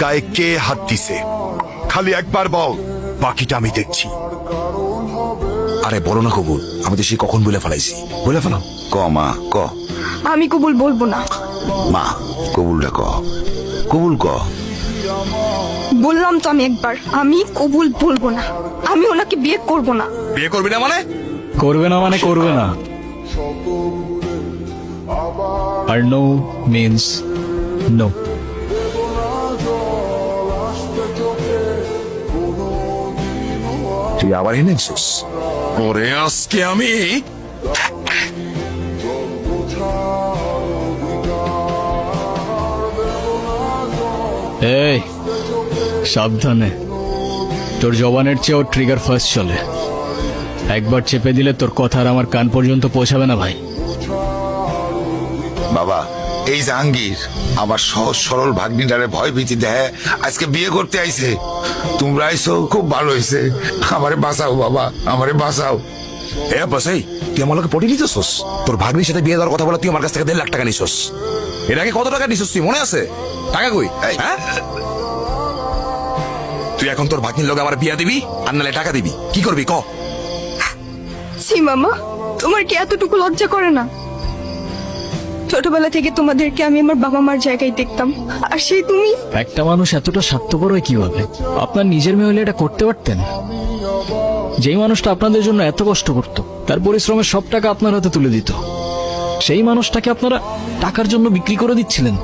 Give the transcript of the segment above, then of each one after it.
গায়ে কে হাত দিছে? খালি একবার বল, বাকিটা আমি দেখছি। আরে বলো না কবুল, আমি তো সে কখন বলে ফেলাইছি। বলে ফেলো। ক মা ক। আমি কবুল বলবো না। মা কবুলটা ক, কবুল ক। বললাম তো আমি একবার, আমি কবুল বলবো না। আমি ওনাকে বিয়ে করব না। বিয়ে করবি না মানে? করবে না মানে করবে না। আর নো মিন্স নো। তুই আবার এনেছিস? ওরে আজকে আমি এই সাবধানে, তোর জবানের চেয়েও ট্রিগার ফার্স্ট চলে। একবার চেপে দিলে তোর কথা আর আমার কান পর্যন্ত পৌঁছাবে না ভাই। বাবা এই জাহাঙ্গীর আমার সহজ সরল ভাগ্নিটারে ভয় ভীতি দেয়, আজকে বিয়ে করতে আইছে। তোমরা আইছো খুব ভালো হয়েছে। আমারে বাঁচাও বাবা, আমারে বাঁচাও। এ বাসাই, তুই আমার লোকে পটি নিতেছস? তোর ভাগ্নির সাথে বিয়ে দেওয়ার কথা বলে তুই আমার কাছ থেকে 1.5 লাখ টাকা নিছস। এর আগে কত টাকা নিছস তুই মনে আছে? টাকা কই? এই, হ্যাঁ? তুই এখন তোর ভাগ্নির লোক আমার বিয়ে দিবি আর নালে টাকা দিবি, কি করবি ক? ছি মামা, তোমার কি এতটুকু লজ্জা করে না? ছোটবেলা থেকে তোমাদেরকে আমি আমার বাবা মার জায়গায় দেখতাম, আর সেই তুমি। একটা মানুষ এতটা স্বার্থপর হয় কিভাবে? আপনার নিজের মেয়ে হলে এটা করতে পারতেন? যেই মানুষটা আপনাদের জন্য এত কষ্ট করত, তার পরিশ্রমের সব টাকা আপনার হাতে তুলে দিত, সেই মানুষটাকে আপনারা টাকার জন্য বিক্রি করে দিচ্ছিলেন।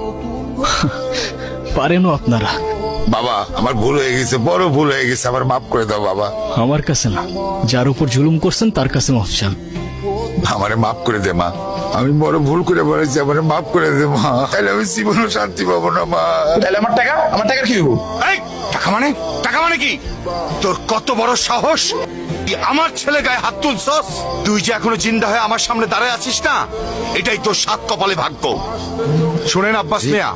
পারেনও আপনারা। বাবা আমার ভুল হয়ে গেছে, বড় ভুল হয়ে গেছে, আমার মাফ করে দাও বাবা। আমার কাছে না, যার উপর জুলুম করছেন তার কাছে মাফ চান। আমারে মাফ করে দে মা, আমি বড় ভুল করে বলেছি, আমারে মাফ করে দে মা। তাহলে আমি জীবনও শান্তি পাবো না মা। তাহলে আমার টাকার কি হবো? এই টাকা মানে কি? তোর কত বড় সাহস, তুই আমার ছেলে গায়ে হাত তুলছস? তুই যে এখনো জিন্দা হয়ে আমার সামনে দাঁড়ায় আছিস না, এটাই তোর সাত কপালে ভাগ্য। শোনেন আব্বাস মিয়া,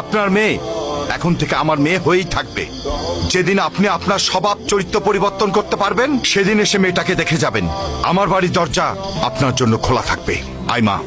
আপনার মেয়ে এখন থেকে আমার মেয়ে হয়েই থাকবে। যেদিন আপনি আপনার স্বভাব চরিত্র পরিবর্তন করতে পারবেন, সেদিন এসে মেয়েটাকে দেখে যাবেন। আমার বাড়ির দরজা আপনার জন্য খোলা থাকবে। আই মা।